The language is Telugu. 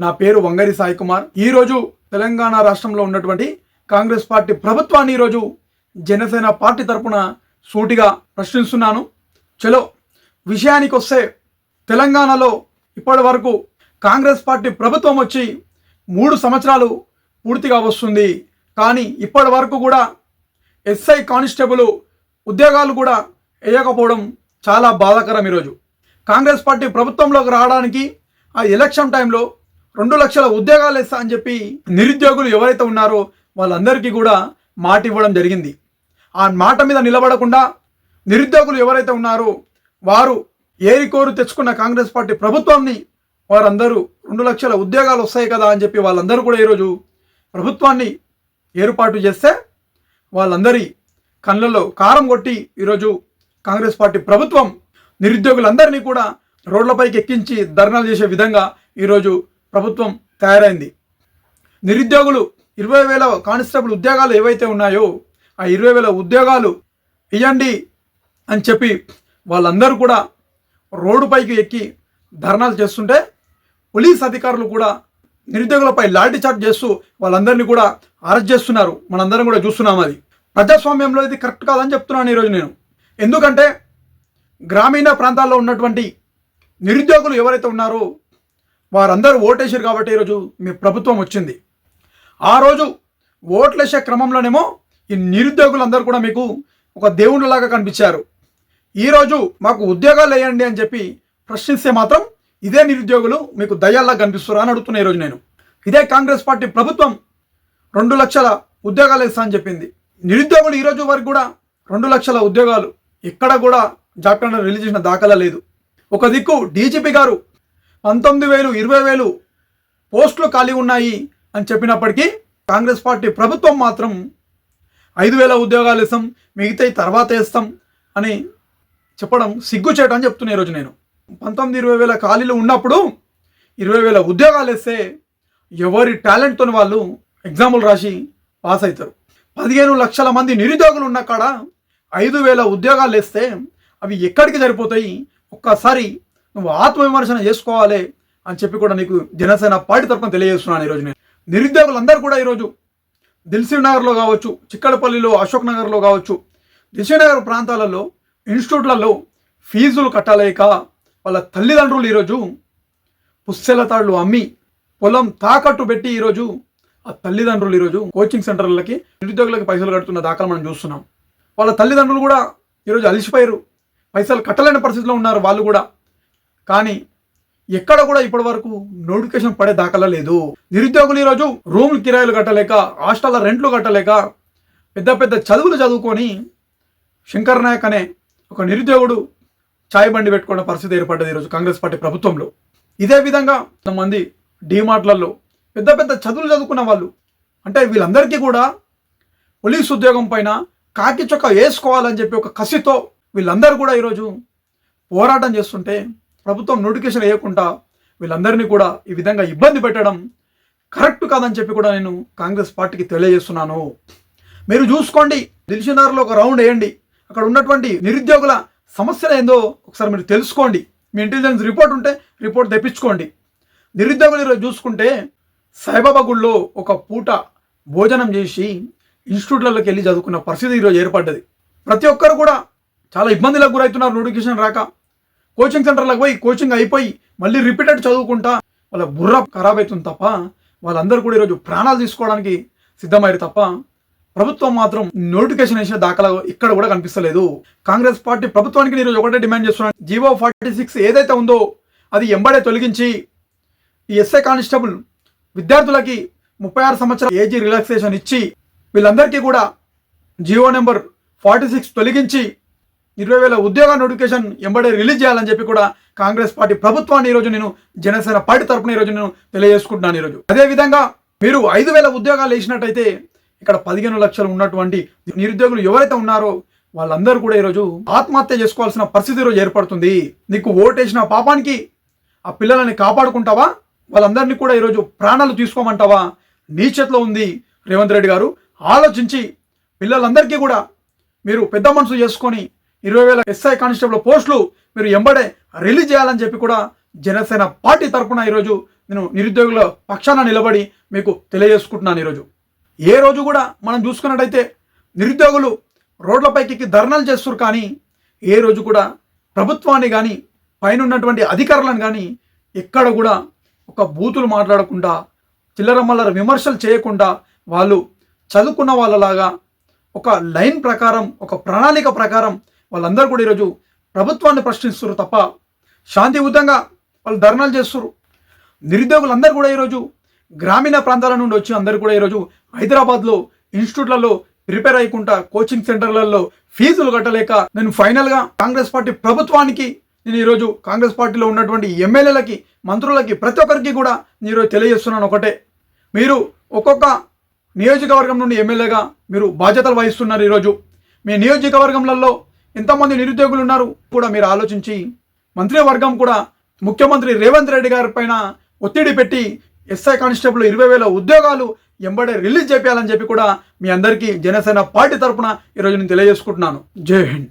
నా పేరు వంగరి సాయి కుమార్. ఈరోజు తెలంగాణ రాష్ట్రంలో ఉన్నటువంటి కాంగ్రెస్ పార్టీ ప్రభుత్వాన్ని ఈరోజు జనసేన పార్టీ తరపున సూటిగా ప్రశ్నిస్తున్నాను. చలో విషయానికి వస్తే, తెలంగాణలో ఇప్పటి వరకు కాంగ్రెస్ పార్టీ ప్రభుత్వం వచ్చి 3 సంవత్సరాలు పూర్తిగా వస్తుంది. కానీ ఇప్పటి వరకు కూడా ఎస్ఐ కానిస్టేబుల్ ఉద్యోగాలు కూడా వేయకపోవడం చాలా బాధాకరం. ఈరోజు కాంగ్రెస్ పార్టీ ప్రభుత్వంలోకి రావడానికి ఆ ఎలక్షన్ టైంలో 2 లక్షల ఉద్యోగాలు వేస్తా అని చెప్పి నిరుద్యోగులు ఎవరైతే ఉన్నారో వాళ్ళందరికీ కూడా మాట ఇవ్వడం జరిగింది. ఆ మాట మీద నిలబడకుండా నిరుద్యోగులు ఎవరైతే ఉన్నారో వారు ఏరికోరు తెచ్చుకున్న కాంగ్రెస్ పార్టీ ప్రభుత్వాన్ని వారందరూ 2 లక్షల ఉద్యోగాలు వస్తాయి కదా అని చెప్పి వాళ్ళందరూ కూడా ఈరోజు ప్రభుత్వాన్ని ఏర్పాటు చేస్తే వాళ్ళందరి కళ్ళల్లో కారం కొట్టి ఈరోజు కాంగ్రెస్ పార్టీ ప్రభుత్వం నిరుద్యోగులందరినీ కూడా రోడ్లపైకి ఎక్కించి ధర్నాలు చేసే విధంగా ఈరోజు ప్రభుత్వం తయారైంది. నిరుద్యోగులు 20,000 కానిస్టేబుల్ ఉద్యోగాలు ఏవైతే ఉన్నాయో ఆ 20,000 ఉద్యోగాలు ఇవ్వండి అని చెప్పి వాళ్ళందరూ కూడా రోడ్డుపైకి ఎక్కి ధర్నాలు చేస్తుంటే పోలీస్ అధికారులు కూడా నిరుద్యోగులపై లాఠీ చార్జ్ చేస్తూ వాళ్ళందరినీ కూడా అరెస్ట్ చేస్తున్నారు. మనందరం కూడా చూస్తున్నాం. అది ప్రజాస్వామ్యంలో ఇది కరెక్ట్ కాదని చెప్తున్నాను ఈరోజు నేను. ఎందుకంటే గ్రామీణ ప్రాంతాల్లో ఉన్నటువంటి నిరుద్యోగులు ఎవరైతే ఉన్నారో వారందరూ ఓటేసారు కాబట్టి ఈరోజు మీ ప్రభుత్వం వచ్చింది. ఆ రోజు ఓట్లేసే క్రమంలోనేమో ఈ నిరుద్యోగులందరూ కూడా మీకు ఒక దేవుళ్ళలాగా కనిపించారు. ఈరోజు మాకు ఉద్యోగాలు వేయండి అని చెప్పి ప్రశ్నిస్తే మాత్రం ఇదే నిరుద్యోగులు మీకు దయ్యాల్లా కనిపిస్తారా అని అడుగుతున్నా ఈరోజు నేను. ఇదే కాంగ్రెస్ పార్టీ ప్రభుత్వం 2 లక్షల ఉద్యోగాలు వేస్తా అని చెప్పింది. నిరుద్యోగులు ఈరోజు వరకు కూడా 2 లక్షల ఉద్యోగాలు ఎక్కడ కూడా జాబ్ క్యాలెండర్ రిలీజ్ చేసిన దాఖలా లేదు. ఒక దిక్కు డీజీపీ గారు 19,000 20,000 పోస్టులు ఖాళీ ఉన్నాయి అని చెప్పినప్పటికీ కాంగ్రెస్ పార్టీ ప్రభుత్వం మాత్రం 5,000 ఉద్యోగాలు ఇస్తాం, మిగతాయి తర్వాత వేస్తాం అని చెప్పడం సిగ్గుచేట అని చెప్తున్నా ఈరోజు నేను. 19,000-20,000 ఖాళీలు ఉన్నప్పుడు 20,000 ఉద్యోగాలు వేస్తే ఎవరి టాలెంట్తో వాళ్ళు ఎగ్జాములు రాసి పాస్ అవుతారు. 15 లక్షల మంది నిరుద్యోగులు ఉన్న కాడ 5,000 ఉద్యోగాలు వేస్తే అవి ఎక్కడికి సరిపోతాయి? ఒక్కసారి నువ్వు ఆత్మవిమర్శన చేసుకోవాలి అని చెప్పి కూడా నీకు జనసేన పార్టీ తరఫున తెలియజేస్తున్నాను ఈరోజు నేను. నిరుద్యోగులందరూ కూడా ఈరోజు దిల్సుఖ్ నగర్లో కావచ్చు, చిక్కడపల్లిలో, అశోక్ నగర్లో కావచ్చు, దిల్సుఖ్ నగర్ ప్రాంతాలలో ఇన్స్టిట్యూట్లలో ఫీజులు కట్టలేక వాళ్ళ తల్లిదండ్రులు ఈరోజు పుస్తెల తాళ్ళు అమ్మి పొలం తాకట్టు పెట్టి ఈరోజు ఆ తల్లిదండ్రులు ఈరోజు కోచింగ్ సెంటర్లకి నిరుద్యోగులకి పైసలు కడుతున్న దాఖలు మనం చూస్తున్నాం. వాళ్ళ తల్లిదండ్రులు కూడా ఈరోజు అలిసిపోయారు, పైసలు కట్టలేని పరిస్థితిలో ఉన్నారు వాళ్ళు కూడా. కానీ ఎక్కడ కూడా ఇప్పటి వరకు నోటిఫికేషన్ పడే దాఖలా లేదు. నిరుద్యోగులు ఈరోజు రూములు కిరాయిలు కట్టలేక, హాస్టల్ల రెంట్లు కట్టలేక పెద్ద పెద్ద చదువులు చదువుకొని శంకర్ నాయక్ అనే ఒక నిరుద్యోగుడు ఛాయ్ బండి పెట్టుకున్న పరిస్థితి ఏర్పడ్డది ఈరోజు కాంగ్రెస్ పార్టీ ప్రభుత్వంలో. ఇదే విధంగా కొంతమంది డీమార్ట్లలో పెద్ద పెద్ద చదువులు చదువుకున్న వాళ్ళు, అంటే వీళ్ళందరికీ కూడా పోలీస్ ఉద్యోగం పైన కాకి చొక్క వేసుకోవాలని చెప్పి ఒక కసితో వీళ్ళందరూ కూడా ఈరోజు పోరాటం చేస్తుంటే ప్రభుత్వం నోటిఫికేషన్ వేయకుండా వీళ్ళందరినీ కూడా ఈ విధంగా ఇబ్బంది పెట్టడం కరెక్ట్ కాదని చెప్పి కూడా నేను కాంగ్రెస్ పార్టీకి తెలియజేస్తున్నాను. మీరు చూసుకోండి, దిల్సుఖ్ నగర్లో ఒక రౌండ్ వేయండి, అక్కడ ఉన్నటువంటి నిరుద్యోగుల సమస్యలు ఏందో ఒకసారి మీరు తెలుసుకోండి. మీ ఇంటెలిజెన్స్ రిపోర్ట్ ఉంటే రిపోర్ట్ తెప్పించుకోండి. నిరుద్యోగులు ఈరోజు చూసుకుంటే సాయిబాబా గుడిలో ఒక పూట భోజనం చేసి ఇన్స్టిట్యూట్లలోకి వెళ్ళి చదువుకున్న పరిస్థితి ఈరోజు ఏర్పడ్డది. ప్రతి ఒక్కరు కూడా చాలా ఇబ్బందులకు గురవుతున్నారు. నోటిఫికేషన్ రాక కోచింగ్ సెంటర్లకు పోయి కోచింగ్ అయిపోయి మళ్ళీ రిపీటెడ్ చదువుకుంటా వాళ్ళ బుర్ర ఖరాబ్ అవుతుంది తప్ప వాళ్ళందరూ కూడా ఈరోజు ప్రాణాలు తీసుకోవడానికి సిద్ధమయ్యారు తప్ప ప్రభుత్వం మాత్రం నోటిఫికేషన్ వేసిన దాఖలా ఇక్కడ కూడా కనిపిస్తలేదు. కాంగ్రెస్ పార్టీ ప్రభుత్వానికి నేను ఒకటే డిమాండ్ చేస్తున్నాను, జీవో 46 ఏదైతే ఉందో అది ఎంబడే తొలగించి ఈ ఎస్ఐ కానిస్టేబుల్ విద్యార్థులకి 36 సంవత్సరాల ఏజీ రిలాక్సేషన్ ఇచ్చి వీళ్ళందరికీ కూడా జీవో నెంబర్ 46 తొలగించి 20,000 ఉద్యోగ నోటిఫికేషన్ ఎంబడే రిలీజ్ చేయాలని చెప్పి కూడా కాంగ్రెస్ పార్టీ ప్రభుత్వాన్ని ఈరోజు నేను జనసేన పార్టీ తరఫున ఈరోజు నేను తెలియజేసుకుంటున్నాను. ఈరోజు అదేవిధంగా మీరు 5,000 ఉద్యోగాలు వేసినట్టయితే ఇక్కడ 15 లక్షలు ఉన్నటువంటి నిరుద్యోగులు ఎవరైతే ఉన్నారో వాళ్ళందరూ కూడా ఈరోజు ఆత్మహత్య చేసుకోవాల్సిన పరిస్థితి ఈరోజు ఏర్పడుతుంది. నీకు ఓటేసిన పాపానికి ఆ పిల్లలని కాపాడుకుంటావా? వాళ్ళందరినీ కూడా ఈరోజు ప్రాణాలు తీసుకోమంటావా? నీ చేతిలో ఉంది రేవంత్ రెడ్డి గారు. ఆలోచించి పిల్లలందరికీ కూడా మీరు పెద్ద మనసు చేసుకొని 20,000 ఎస్ఐ కానిస్టేబుల్ పోస్టులు మీరు ఎంబడే రిలీజ్ చేయాలని చెప్పి కూడా జనసేన పార్టీ తరపున ఈరోజు నేను నిరుద్యోగుల పక్షాన నిలబడి మీకు తెలియజేసుకుంటున్నాను. ఈరోజు ఏ రోజు కూడా మనం చూసుకున్నట్టయితే నిరుద్యోగులు రోడ్లపైకి ధర్నాలు చేస్తారు, కానీ ఏ రోజు కూడా ప్రభుత్వాన్ని కానీ పైన ఉన్నటువంటి అధికారులను కానీ ఎక్కడ కూడా ఒక బూతులు మాట్లాడకుండా చిల్లరమల్లర విమర్శలు చేయకుండా వాళ్ళు చదువుకున్న వాళ్ళలాగా ఒక లైన్ ప్రకారం ఒక ప్రణాళిక ప్రకారం వాళ్ళందరూ కూడా ఈరోజు ప్రభుత్వాన్ని ప్రశ్నిస్తారు తప్ప శాంతియుతంగా వాళ్ళు ధర్నాలు చేస్తారు. నిరుద్యోగులందరూ కూడా ఈరోజు గ్రామీణ ప్రాంతాల నుండి వచ్చి అందరూ కూడా ఈరోజు హైదరాబాద్లో ఇన్స్టిట్యూట్లలో ప్రిపేర్ అయ్యకుండా కోచింగ్ సెంటర్లలో ఫీజులు కట్టలేక నేను ఫైనల్గా కాంగ్రెస్ పార్టీ ప్రభుత్వానికి నేను ఈరోజు కాంగ్రెస్ పార్టీలో ఉన్నటువంటి ఎమ్మెల్యేలకి మంత్రులకి ప్రతి ఒక్కరికి కూడా నేను ఈరోజు తెలియజేస్తున్నాను ఒకటే, మీరు ఒక్కొక్క నియోజకవర్గం నుండి ఎమ్మెల్యేగా మీరు బాధ్యతలు వహిస్తున్నారు. ఈరోజు మీ నియోజకవర్గంలో ఎంతమంది నిరుద్యోగులు ఉన్నారు కూడా మీరు ఆలోచించి మంత్రివర్గం కూడా ముఖ్యమంత్రి రేవంత్ రెడ్డి గారి పైన ఒత్తిడి పెట్టి ఎస్ఐ కానిస్టేబుల్ 20,000 ఉద్యోగాలు ఎంబడే రిలీజ్ చేయాలని చెప్పి కూడా మీ అందరికీ జనసేన పార్టీ తరపున ఈరోజు నేను తెలియజేసుకుంటున్నాను. జై హింద్.